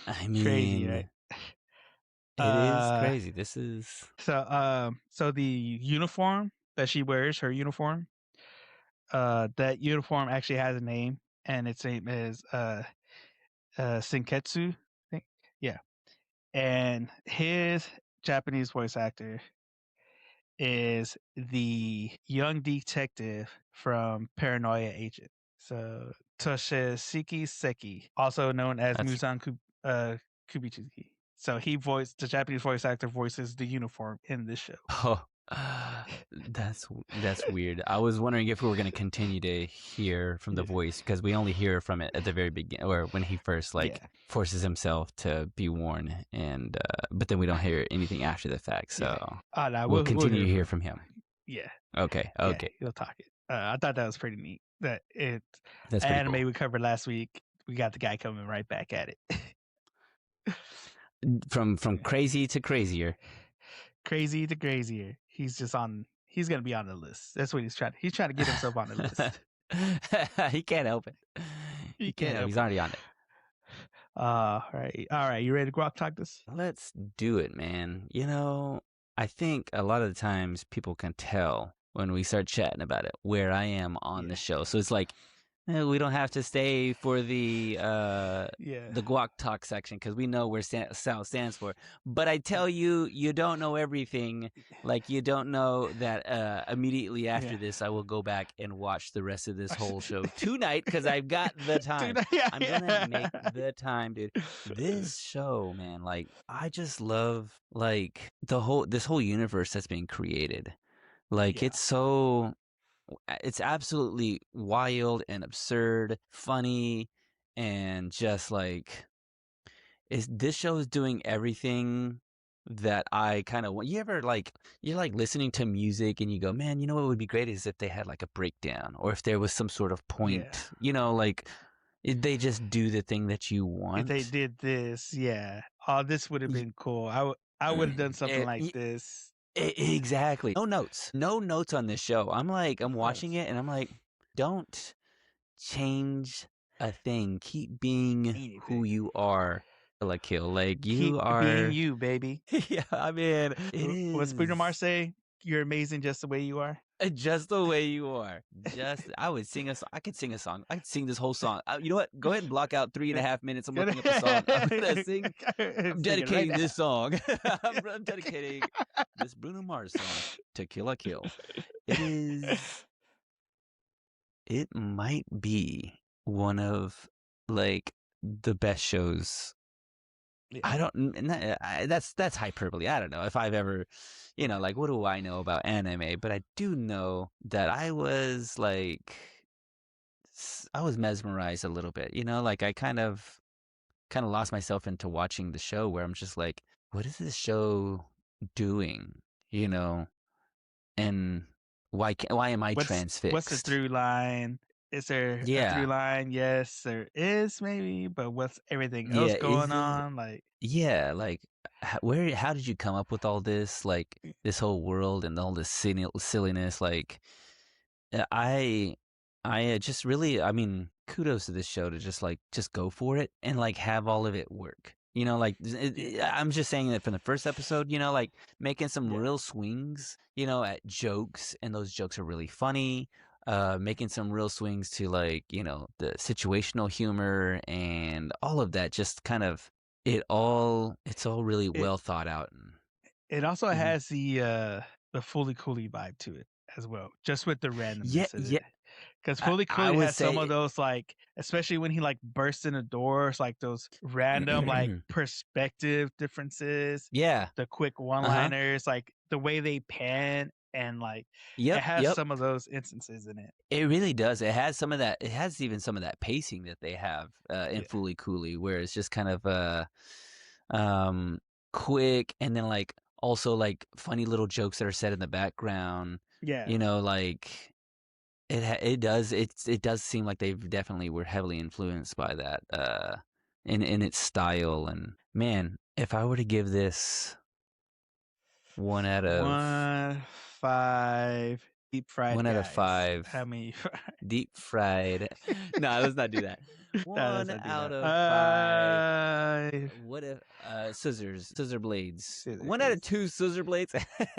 I mean, crazy, right? It is crazy. This is so the uniform that she wears, her uniform, that uniform actually has a name, and its name is Senketsu, I think. Yeah. And his Japanese voice actor is the young detective from Paranoia Agent. So Toshisuke Seki, also known as Muzan Kubitsuki. So the Japanese voice actor voices the uniform in this show. Oh, That's weird. I was wondering if we were going to continue to hear from the voice, because we only hear from it at the very beginning, or when he first forces himself to be worn, and but then we don't hear anything after the fact. So no, we'll continue to hear from him. Yeah. Okay. Yeah, he'll talk it. I thought that was pretty neat. That's anime cool. We covered last week. We got the guy coming right back at it. From crazy to crazier. Crazy to crazier. He's gonna be on the list. That's what he's trying to get himself on the list. He can't help it. He can't help it. He's already on it. All right. You ready to Guac Talk this? Let's do it, man. I think a lot of the times people can tell when we start chatting about it where I am on the show. So it's like, we don't have to stay for the Guac Talk section, because we know where Sal stands for. But I tell you, you don't know everything. Like, you don't know that immediately after this, I will go back and watch the rest of this whole show tonight, because I've got the time. I'm gonna make the time, dude. This show, man, like, I just love like this whole universe that's being created. Like, it's absolutely wild and absurd, funny, and just like, this show is doing everything that I kind of want. You ever you're like listening to music and you go, man, you know what would be great is if they had like a breakdown, or if there was some sort of point, like they just do the thing that you want. If they did this, this would have been cool. I would have done something like this. Exactly. No notes on this show. I'm watching it and I'm like, don't change a thing. Keep being who you are. Killa Kill. Like, you are being you, baby. Yeah, I mean, it is. What's Bruno Mars say? You're amazing just the way you are. Just the way you are. I would sing a song. I could sing a song. I could sing this whole song. You know what? Go ahead and block out 3.5 minutes. I'm looking up the song. I'm gonna sing. I'm dedicating this song. I'm dedicating this Bruno Mars song to Killa Kill. It might be one of like the best shows. I don't. That's hyperbole. I don't know if I've ever, like, what do I know about anime? But I do know that I was mesmerized a little bit. Like, I kind of lost myself into watching the show, where I'm just like, what is this show doing? And why am I transfixed? What's the through line? Is there a through line? Yes, there is, maybe, but what's everything else going on? Like, how did you come up with all this? Like, this whole world and all this silliness. Like, I just really, I mean, kudos to this show to just go for it and like have all of it work. I'm just saying that from the first episode, like making some real swings, at jokes, and those jokes are really funny. Making some real swings to like, the situational humor and all of that, just kind of it's all really well thought out. It also has the Fooly Cooly vibe to it as well, just with the randomness of it. Because Fooly Cooly has some of those, like, especially when he like bursts in the doors, like those random like perspective differences. Yeah. The quick one-liners, like the way they pan. And like, it has some of those instances in it. It really does. It has some of that. It has even some of that pacing that they have in Fooly Cooly, where it's just kind of quick, and then like also like funny little jokes that are said in the background. Yeah, like it does seem like they definitely were heavily influenced by that in its style. And man, if I were to give this 1 out of 5 deep fried. 1 out of 5. How many? Deep fried. No, let's not do that. 1 out of 5. What if scissor blades? 1 out of 2 scissor blades.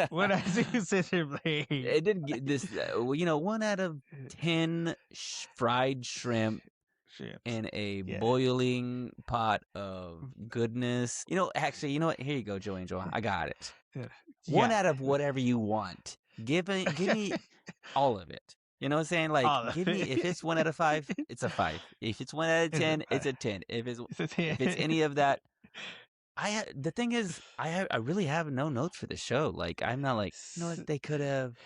1 out of 2 scissor blades. It didn't get this. 1 out of 10 fried shrimp. In a boiling pot of goodness. Actually, you know what? Here you go, Joe Angel. I got it. 1 out of whatever you want. Give me all of it. You know what I'm saying? Like, give me, if it's 1 out of 5, it's a 5. If it's 1 out of 10, it's a 10. If it's any of that, The thing is, I really have no notes for the show. Like, I'm not like, you know what, they could have.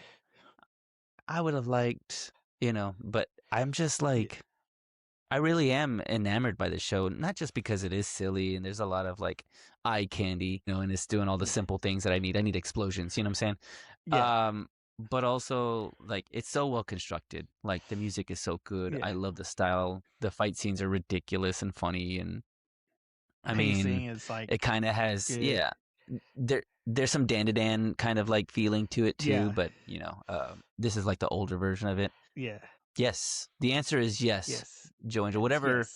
I would have liked, but I'm just Yeah, like, I really am enamored by the show, not just because it is silly and there's a lot of like eye candy, and it's doing all the yeah, simple things that I need. I need explosions, you know what I'm saying? yeah, But also like it's so well constructed. Like the music is so good. yeah. I love the style. The fight scenes are ridiculous and funny, and I mean, Pacing is like it kind of has, good. yeah. There's some Dan to Dan kind of like feeling to it too, Yeah, but this is like the older version of it. yeah, Yes, the answer is yes, yes, Joe Angel. yes, Whatever.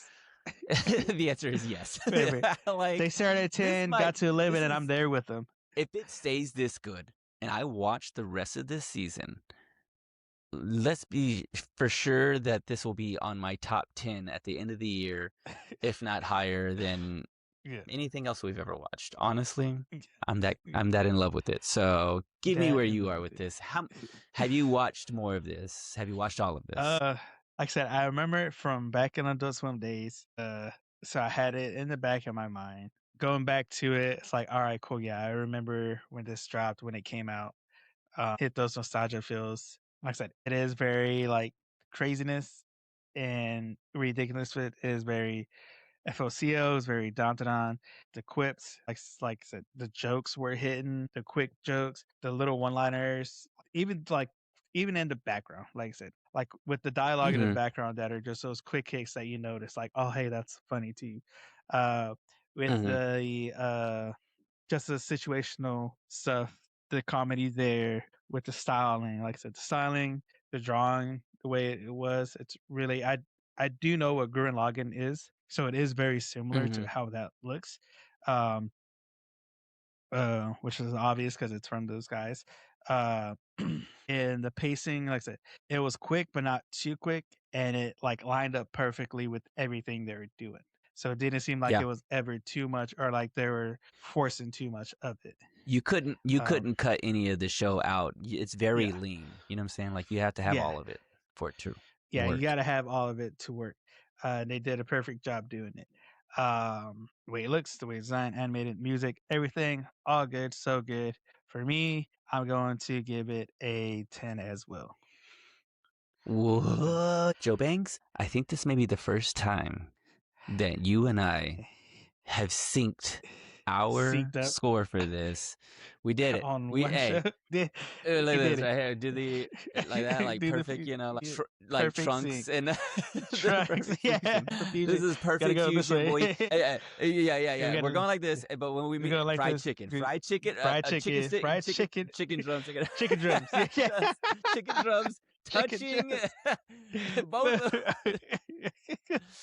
yes. The answer is yes. Whatever. They Like started at this 10, might got to this 11, and I'm is there with them. if it stays this good and I watch the rest of this season, let's be for sure that this will be on my top 10 at the end of the year, if not higher than Yeah. anything else we've ever watched. Honestly, Yeah. I'm that in love with it. So give me That where and you love are with with it. this. How have you watched more of this? Have you watched all of this? Like I said, I remember it from back in Adult Swim days. So I had it in the back of my mind. Going back to it, it's like, all right, cool. Yeah, I remember when this dropped, when it came out. Hit those nostalgia feels. Like I said, it is very like craziness and ridiculous. It is very FOCO is very daunted on. The quips, like I said, the jokes were hitting, the quick jokes, the little one-liners, even in the background, like I said, like with the dialogue in the Mm-hmm. background that are just those quick hits that you notice, like, oh hey, that's funny too. Uh, with Mm-hmm. the just the situational stuff, the comedy there with the styling, like I said, the styling, the drawing, the way it was, it's really I do know what Gurren Lagann is, so it is very similar Mm-hmm. to how that looks, um, which is obvious because it's from those guys. Uh, and the pacing, like I said, it was quick but not too quick, and it like lined up perfectly with everything they were doing. So it didn't seem like Yeah. it was ever too much or like they were forcing too much of it. You Um, couldn't cut any of the show out. It's very yeah, lean. You know what I'm saying? Like you have to have yeah, all of it for it to yeah. You got work. to have all of it to work. And they did a perfect job doing it. The way it looks, the way it's designed, animated, music, everything, all good, so good. For me, I'm going to give it a 10 as well. What? Joe Banks, I think this may be the first time that you and I have synced our Synced up score for this. We did it. on We one show. hey, we look at did this right here. Do the like that, it. like Do the perfect, like yeah, like perfect Trunks sync. and the Trunks, perfect yeah, fusion. This fusion. is Gotta perfect go this fusion, way. boy. Yeah, yeah, we yeah. We're gotta, going like this, but when we we meet go like fried this. chicken, Fried chicken chicken, stick, fried chicken, chicken drums, chicken drums. Yeah, yeah. chicken drums Chicken touching drums. both.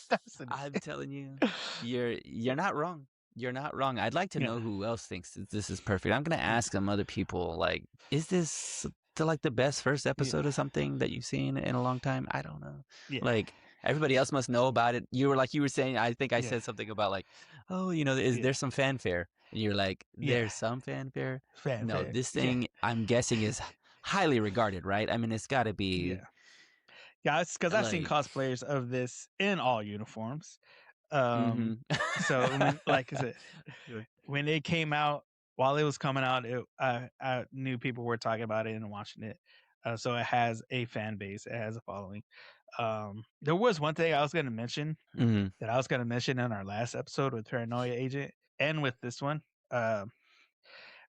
That's an, I'm telling you, you're not wrong. You're not wrong. I'd like to yeah, know who else thinks that this is perfect. I'm gonna ask some other people. Like, is this like the best first yeah, episode of something that you've seen in a long time? I don't know. yeah, Like everybody else must know about it. You were saying. I think I yeah, said something about like, oh, is yeah, there some fanfare? And you're like, yeah. there's some fanfare. No, Fanfare. this Yeah, thing I'm guessing is highly regarded, right? I mean, it's got to be yeah, yeah. It's because I've seen like, cosplayers of this in all uniforms. mm-hmm. So when, like I said, when it came out, while it was coming out, I knew people were talking about it and watching it. So it has a fan base. It has a following. There was one thing I was going to mention Mm-hmm. that I was going to mention in our last episode with Paranoia Agent and with this one,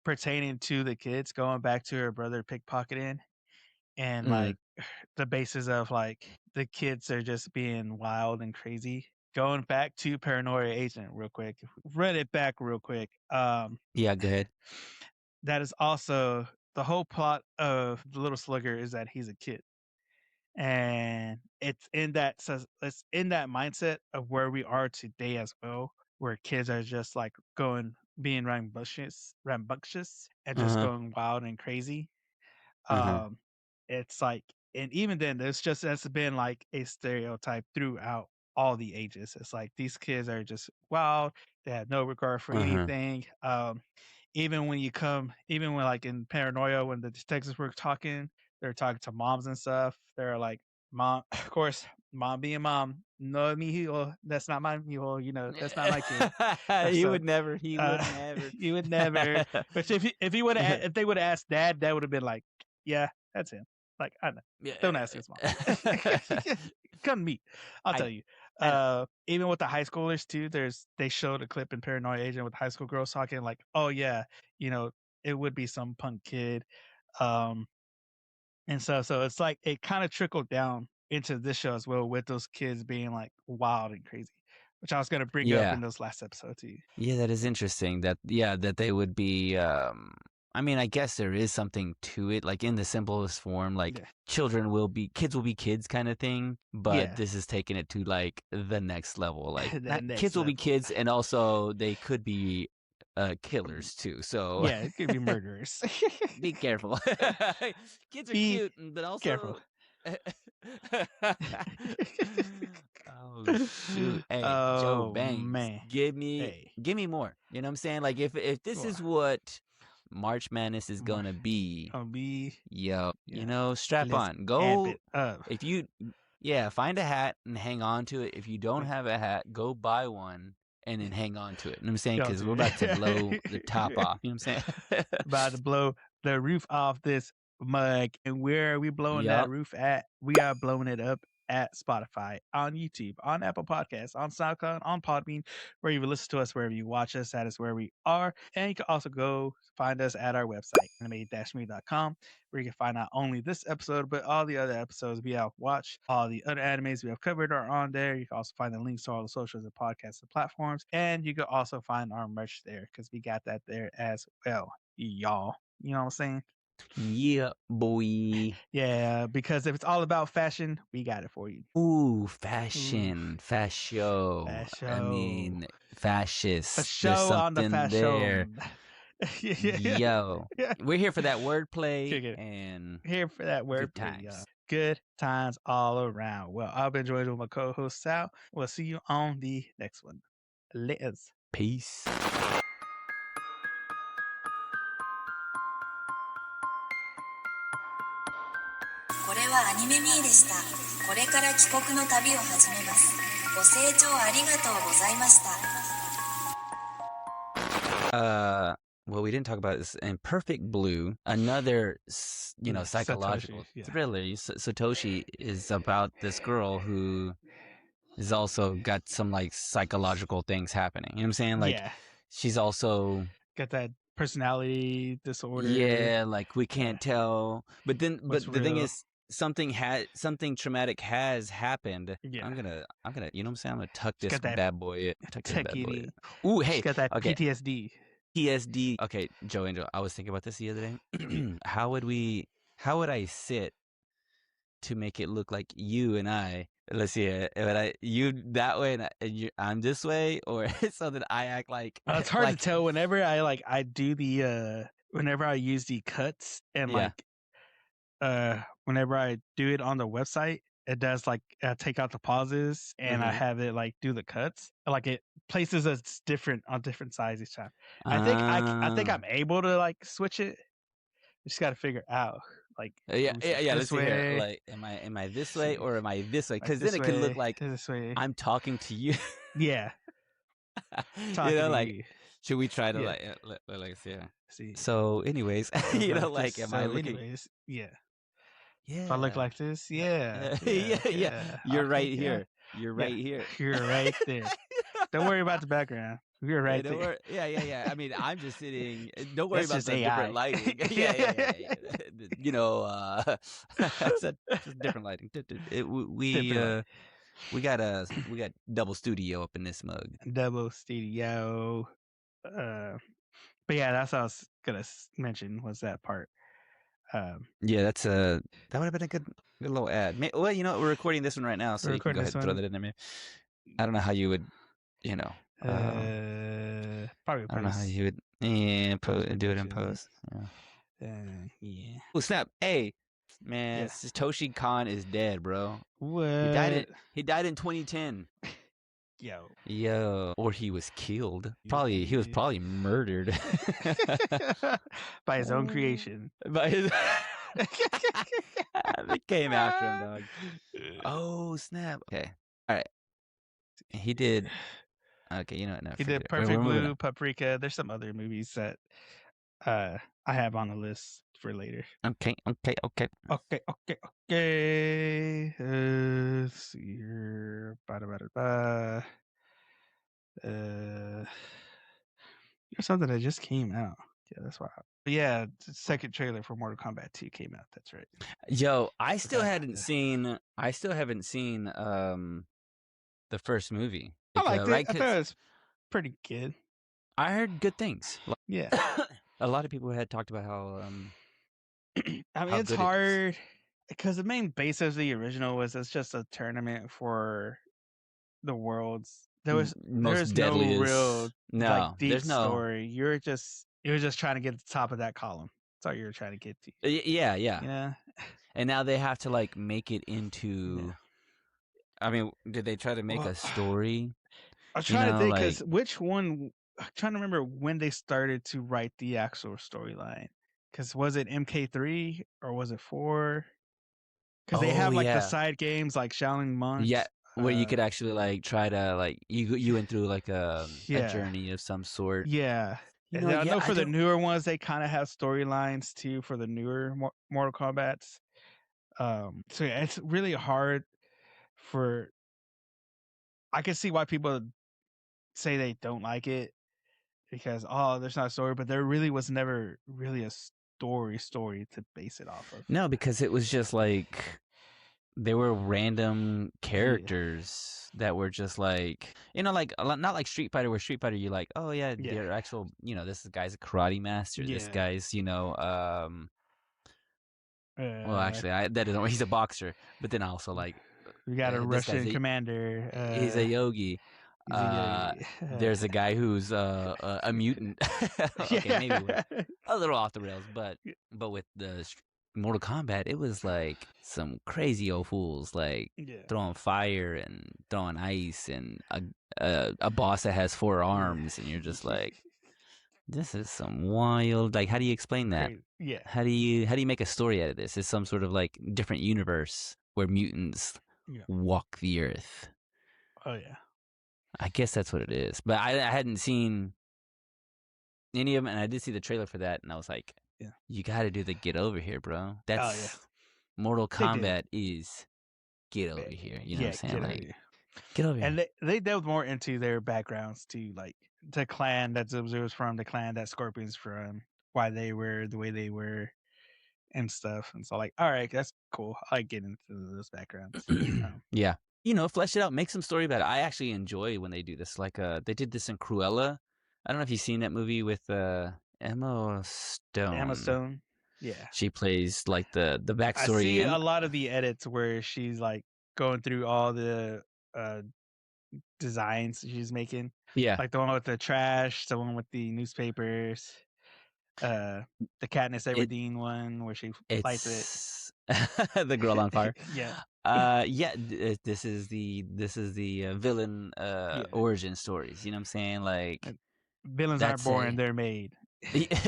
pertaining to the kids going back to her brother pickpocketing and Mm-hmm. like the basis of like the kids are just being wild and crazy. Going back to Paranoia Agent real quick, run it back real quick. Yeah, go ahead. That is also the whole plot of the Little Slugger is that he's a kid, and it's in that mindset of where we are today as well, where kids are just like being rambunctious, and just Uh-huh. going wild and crazy. Uh-huh. Um, it's like, and even then, that's been like a stereotype throughout all the ages. It's like these kids are just wild. They have no regard for Uh-huh. anything. Even when like in Paranoia, when the detectives were talking, they're talking to moms and stuff. They're like, mom, of course, Mom being mom. No, mi hijo. That's not my hijo. That's not my kid. He would never. He would never. He would never. Which if they would have asked Dad, Dad would have been like, "Yeah, that's him." Like, I know. Don't ask his mom. Come to me. I'll tell you. Even with the high schoolers too, they showed a clip in Paranoia Agent with high school girls talking like, "Oh yeah, it would be some punk kid." And so it's like it kind of trickled down into this show as well, with those kids being like wild and crazy, which I was going to bring up in those last episodes too. Yeah, that is interesting. That they would be. I mean, I guess there is something to it, like in the simplest form, like kids will be kids kind of thing. But this is taking it to like the next level. Like kids will be kids, and also they could be killers too. So yeah, it could be murderers. Be careful. Kids are cute, but also careful. Oh shoot! Hey, Joe Bangs, man. Give me more. You know what I'm saying? Like if this is what March Madness is gonna be, strap on. Go if you find a hat and hang on to it. If you don't have a hat, go buy one and then hang on to it. You know what I'm saying? Because we're about to blow the top off. You know what I'm saying? About to blow the roof off this mug. And where are we blowing that roof at? We are blowing it up at Spotify, on YouTube, on Apple Podcasts, on SoundCloud, on Podbean, where you listen to us, wherever you watch us, that is where we are. And you can also go find us at our website, anime-me.com, where you can find not only this episode, but all the other episodes we have watched. All the other animes we have covered are on there. You can also find the links to all the socials and podcasts and platforms. And you can also find our merch there, because we got that there as well, y'all. You know what I'm saying? Yeah, boy. Yeah, because if it's all about fashion, we got it for you. Ooh, fashion. Fascio. I mean, fascist. There's something there. Yo, we're here for that wordplay and here for that wordplay. Good times all around. Well, I've been joined with my co-host Sal. We'll see you on the next one. Let's. Peace. これはアニメミーでした。これから帰国の旅を始めます。ご清聴ありがとうございました。Well, we didn't talk about this in Perfect Blue, another, psychological thriller. Satoshi is about this girl who is also got some like psychological things happening. You know what I'm saying? Like, she's also got that personality disorder. Yeah, like we can't tell. But the thing is, something traumatic has happened. Yeah. I'm gonna, you know what I'm saying? I'm gonna tuck this bad boy in. Ooh, hey, she's got that PTSD. PTSD. Okay, Joe Angel, I was thinking about this the other day. How would I sit to make it look like you and I? Let's see, you that way and I'm this way, or so that I act like. It's hard to tell. Whenever I do the whenever I use the cuts and whenever I do it on the website, it does take out the pauses and I have it do the cuts. Like it places us different on different sides each time. I think I'm able to switch it. Just got to figure out. Let's way. Like, am I this way or am I this way? Because then it could look like this way. I'm talking to you. Yeah. Should we try to see? So, anyways, am I looking? Anyways, yeah. If I look like this, yeah. You're right here. You're right here. You're right there. Don't worry about the background. You're right there. Yeah. I mean, I'm just sitting. Don't worry about the AI. Different lighting. Yeah. It's a different lighting. We got double studio up in this mug. Double studio. But yeah, that's what I was gonna mention was that part. That's that would have been a good little ad. Well, we're recording this one right now, so you can go ahead and throw that in there. I don't know how you would, probably. I don't know how you would do it in post. Yeah. Oh snap! Hey, man, Satoshi Kon is dead, bro. What? He died in 2010. Yo. Or he was killed. He was probably murdered by his own creation. They came after him, dog. Oh, snap. Okay. All right. He did. Okay, you know what? No, he did Perfect Blue, Paprika. There's some other movies that I have on the list for later. Okay. Let's see here. There's something that just came out. Yeah, that's why. But yeah, the second trailer for Mortal Kombat 2 came out. That's right. Yo, I still haven't seen the first movie. I liked it. I thought it was pretty good. I heard good things. Yeah. A lot of people had talked about how I mean, it's hard because the main base of the original was it's just a tournament for the worlds. There's no real deep story. You're just trying to get to the top of that column. That's all you're trying to get to. Yeah. Yeah. And now they have to like make it into. Yeah. I mean, did they try to make a story? I'm trying to think because which one? I'm trying to remember when they started to write the actual storyline. Because was it MK3 or was it 4? Because they have the side games like Shaolin Monks. Yeah, where you could actually like try to like you went through like a journey of some sort. Yeah. I know for the newer ones they kind of have storylines too for the newer Mortal Kombats. So yeah, it's really hard for. I can see why people say they don't like it because there's not a story, but there really was never really a story to base it off of. No, because it was just like they were random characters that were just like like not like Street Fighter, where Street Fighter you're like, oh yeah, they're actual, this guy's a karate master, this guy's well actually that isn't, he's a boxer, but then also like we got a Russian commander, he's a yogi. There's a guy who's a mutant. Okay, maybe we're a little off the rails, but with the Mortal Kombat, it was like some crazy old fools like throwing fire and throwing ice and a boss that has 4 arms, and you're just like, this is some wild. Like, how do you explain that? Yeah. How do you make a story out of this? It's some sort of like different universe where mutants walk the earth. Oh yeah. I guess that's what it is. But I hadn't seen any of them, and I did see the trailer for that, and I was like, you got to do the get over here, bro. That's Mortal Kombat is get over here. You know what I'm saying? Get over here. And they delved more into their backgrounds too, like the clan that Sub-Zero's from, the clan that Scorpion's from, why they were the way they were, and stuff. And so like, all right, that's cool. I like getting into those backgrounds. Yeah. Flesh it out, make some story about it. I actually enjoy when they do this. Like, they did this in Cruella. I don't know if you've seen that movie with Emma Stone. Emma Stone, yeah. She plays like the backstory. I see a lot of the edits where she's like going through all the designs she's making. Yeah, like the one with the trash, the one with the newspapers, the Katniss Everdeen one where she lights it. The girl on fire. Yeah. This is the villain origin stories. You know what I'm saying? Like, villains aren't born, they're made.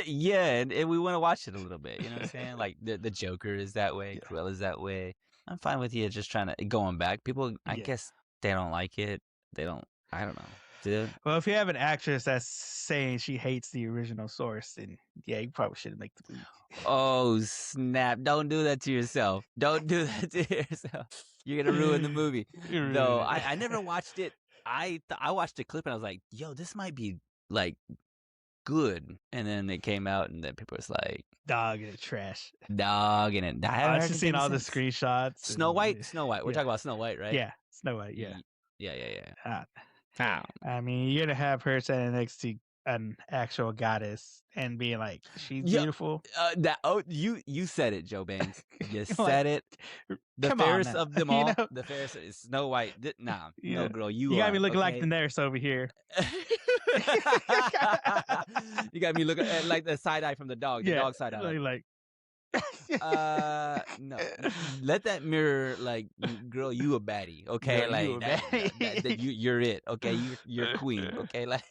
Yeah, and we want to watch it a little bit. You know what I'm saying? Like the Joker is that way, Cruella is that way. I'm fine with you just trying to going back. People, I guess they don't like it. They don't. I don't know. Dude. Well, if you have an actress that's saying she hates the original source, then you probably shouldn't make the movie. Oh snap! Don't do that to yourself. Don't do that to yourself. You're gonna ruin the movie. No, I never watched it. I watched the clip and I was like, "Yo, this might be like good." And then it came out, and then people was like, "Dog and trash." Dog and it. I've just seen all the screenshots. Snow White. We're talking about Snow White, right? Yeah, Snow White. Yeah. How? I mean, you're gonna have her standing next to an actual goddess and being like, "She's beautiful." You said it, Joe Banks. You said it. The fairest of them all. The fairest is Snow White. No, girl, you got me looking like the nurse over here. You got me looking at like the side eye from the dog. The dog side eye. Like. No. Let that mirror, like, girl, you a baddie, okay? Girl, like, you're it, okay? You're queen, okay? Like.